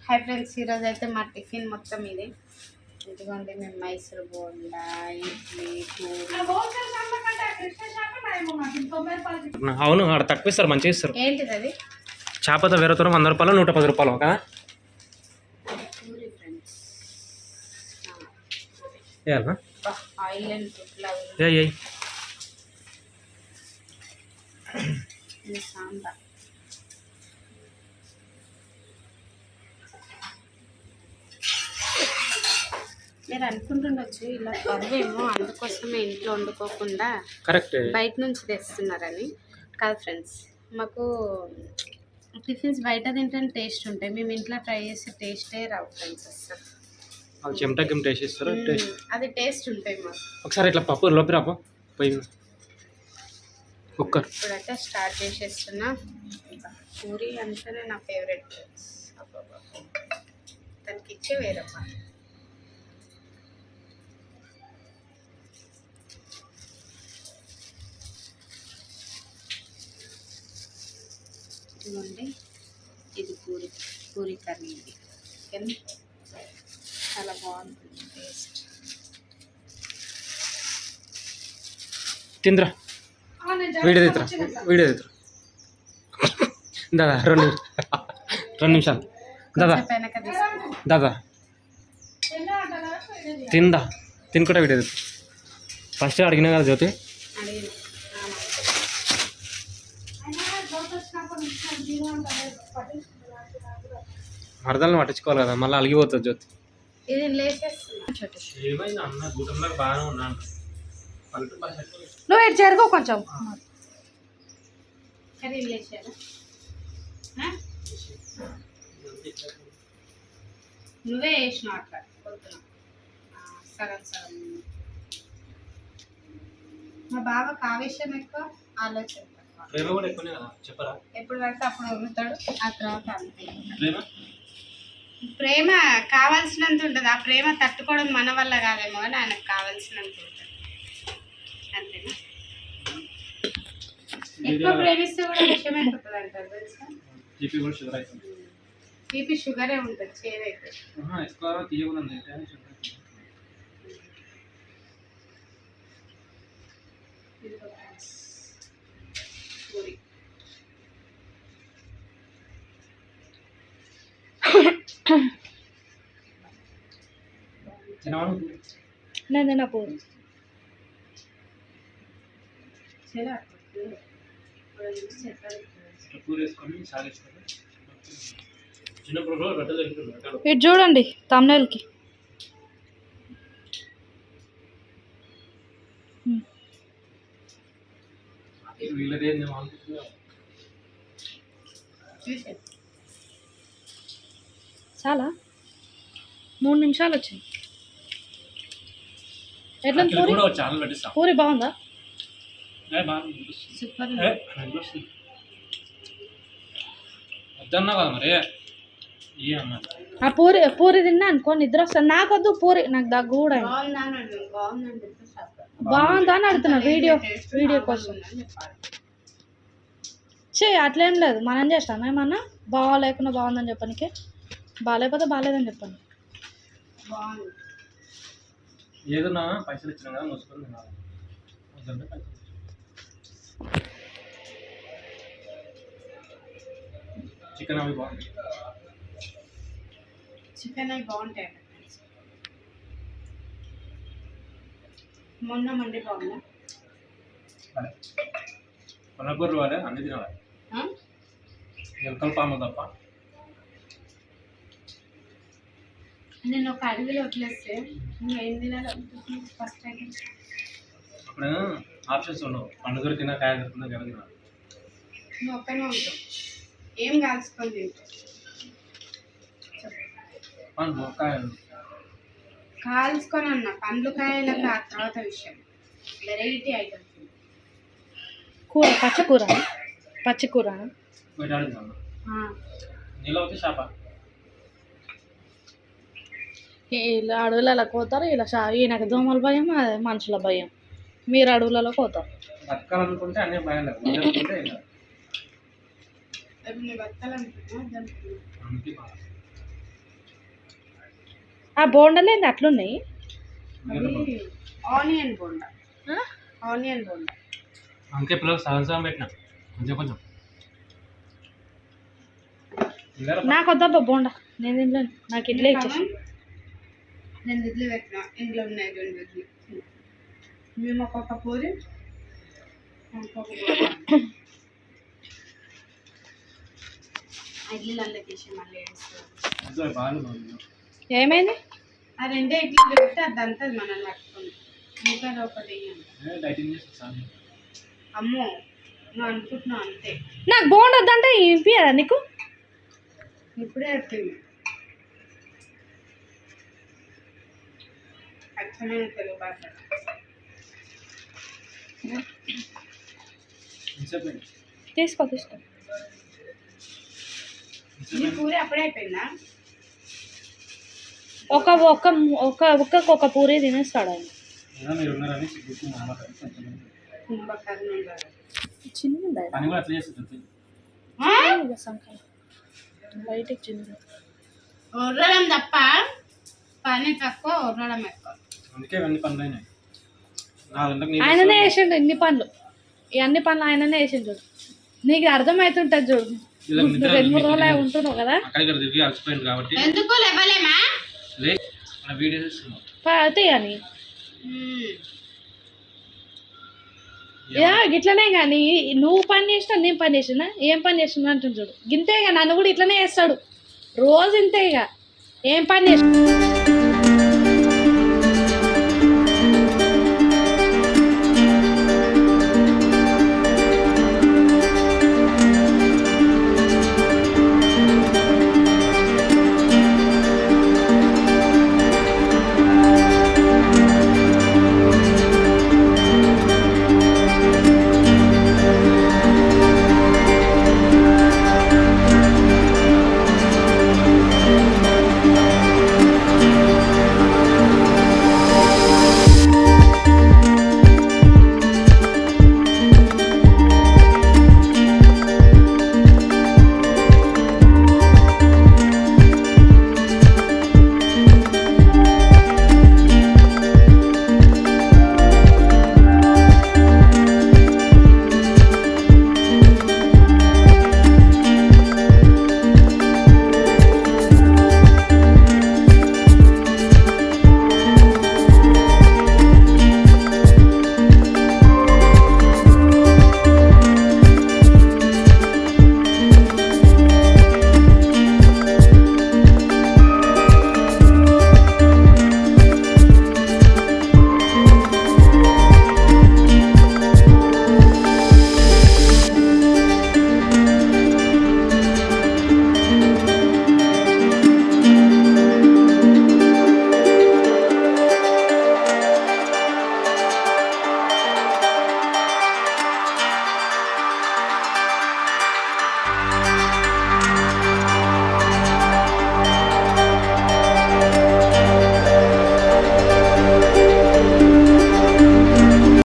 Hi friends, ఈరోజు అయితే మా టిఫిన్ మొత్తం ఇది. ఇదిగోండి మేము మైసూర్ బోండా, ఇడ్లీ, అవును ఆడ తక్కువ ఇస్తారు, మంచిగా ఇస్తారు. ఏంటిది అది? చేపత వేరే 100 రూపాయలు 110 రూపాయలు కదా. Puri friends, oil and sambar. మీరు అనుకుంటుండొచ్చు ఇలా కర్వేమో అందుకోసమే ఇంట్లో వండుకోకుండా కరెక్ట్ బయట నుంచి తెస్తున్నారని. కాదు ఫ్రెండ్స్, మాకు టిఫిన్స్ బయట తింటే టేస్ట్ ఉంటాయి, మేము ఇంట్లో ట్రై చేసే టేస్టే రావు ఫ్రెండ్స్ అసలు. చెమటకి టేస్ట్ ఇస్తారు, అది టేస్ట్ ఉంటాయి మాకు. ఒకసారి ఇట్లా పప్పు లోపి రాపో పోయి కుక్కర్. ఇప్పుడైతే స్టార్ట్ చేసేస్తున్నా. పూరి అంటేనే నా ఫేవరెట్ ఫ్రెండ్స్, దానికి ఇచ్చే వేరప్ప. ఇదిగోండి, ఇది పూరి కర్రీ. ఇది చికెన్ చాలా బాగుంటుంది టేస్ట్. తింద్రా వీడియో తీద్దురా దాదా 2 నిమిషాలు దాదా తిందా తినుకుంటా వీడియో తీద్దు. ఫస్ట్ అడిగినా కదా జ్యోతి, మరదలను పట్టించుకోవాలి కదా, మళ్ళీ అలిగిపోతుంది జ్యోతి. నువ్వు ఎటు జరుగు కొంచెం. నువ్వే వేసినావు అట్లా సగం సగం. మా బావకు ఆవేశం ఎక్కువ, ఆలోచన ఎప్పుడు పడితే అప్పుడు వదులుతాడు, ఆ తర్వాత అంతే. ప్రేమ కావాల్సినంత ఉంటుంది, ఆ ప్రేమ తట్టుకోవడం మన వల్ల కాదేమో కానీ ఆయనకు కావాల్సినంత ఉంటుంది, అంతేనా? ఎక్కువ ప్రేమిస్తే కూడా విషయం అయిపోతుంది అంటారు తెలుసా. బీపీ షుగరే ఉంటుంది, చేదైతే. నేను పూరి ఇటు చూడండి తమ్నెల్కి. చాలా 3 నిమిషాలు వచ్చింది. ఎట్లా పూరి బాగుందా? సూపర్. ఆ పూరి తిన్నా అనుకో నిద్ర వస్తుంది. నాకొద్దు పూరి, నాకు దగ్గు కూడా. బాగుందా అని అడుగుతున్నా వీడియో కోసం. అట్లేం లేదు, మనం చేస్తాం ఏమన్నా. బాగాలేకుండా బాగుందని చెప్పడానికి, బాగాలేకపోతే బాగాలేదని చెప్పండి. ఏదన్నా పైసలు ఇచ్చినా కదా మూసుకొని తినాలి. చికెన్ అవి బాగుంటాయి, చికెన్ అవి బాగుంటాయి. మొన్న మండి బాగుందా? కొనకూరలు వాడే అన్ని తినాలి, ఎలకల పాము తప్ప. నేను ఒక అడవిలో వదిలేస్తే ఏం తినాలి ఫస్ట్ టైం. అప్పుడు ఆప్షన్స్ ఉండవు, పండు దొరికినా కాయ దొరికినా జనం తినాలి. నువ్వు ఒక్కనే ఉంటావు, ఏం కాల్చుకొని తింటావు? కాల్చుకొని అన్న పండ్లు కాయలకు ఆ తర్వాత విషయం. వెరైటీ ఐటమ్ కూర, పచ్చికూర ఇలా అడవులలో పోతారు. ఇలా ఈయనకు దోమల భయం, అదే మనుషుల భయం. మీరు అడవులలో పోతారు. బతకాలనుకుంటే అన్నీ భయం లేదు. ఆ బోండలేంది అట్లున్నాయి. అది ఆనియన్ బోండా. ఆనియన్ బోండా. అందుకే పిల్లలు సగం సగం పెట్టిన కొంచెం కొంచెం. నాకు వద్దబ్బా బోండా, నేను తినలేను, నాకు ఇడ్లీ ఇచ్చేసి. నేను ఇడ్లీ పెట్టిన, ఇంట్లో ఉన్నాయి 2 ఇడ్లీ. మేము ఒక్కొక్క పూరి ఇడ్లీలు అందుకేసి మళ్ళీ వేస్తాం. బాగా ఏమైంది? ఆ 2 ఇడ్లీలు పెట్టి అదంతా మనం పట్టుకుంది. ఇంకా ఒకటి డైటింగ్ చేసి అమ్మో నువ్వు అనుకుంటున్నావు అంతే. నాకు బోండా వద్దంటే వినిపించదా నీకు? ఇప్పుడే చెప్పింది అచ్చమైన తెలుగు భాష. తీసుకో తీసుకో. ఈ పూరి అప్పుడే అయిపోయిందా? ఒక్క పూరి తినేస్తాడు ఆయన. మీరు ఉన్నారని చిన్న పని కూడా అట్లా చేస్తుంది. బయటకి చిన్న ఉర్రడం తప్ప పని తక్కువ, ఉర్రడం ఎక్కువ. అందుకే ఇవన్నీ పనులు అయినాయి. ఆయననే వేసిండు ఇన్ని పనులు, ఈ అన్ని పనులు ఆయననే వేసిండు. నీకు అర్థమవుతుంటది చూడు, 2-3 రోజులు ఉంటున్నావు కదా. తిరిగి అలసిపోయింది కాబట్టి ఎందుకు లేవలేమా వీడియో చేస్తున్నాం అని గిట్లనే కానీ నువ్వు పని చేసినా నేను పని చేసినా ఏం పని చేస్తున్నా అంటుంది చూడు. గింతే ఇక నన్ను కూడా ఇట్లనే చేస్తాడు రోజు, ఇంతే ఇక ఏం పని చేసిన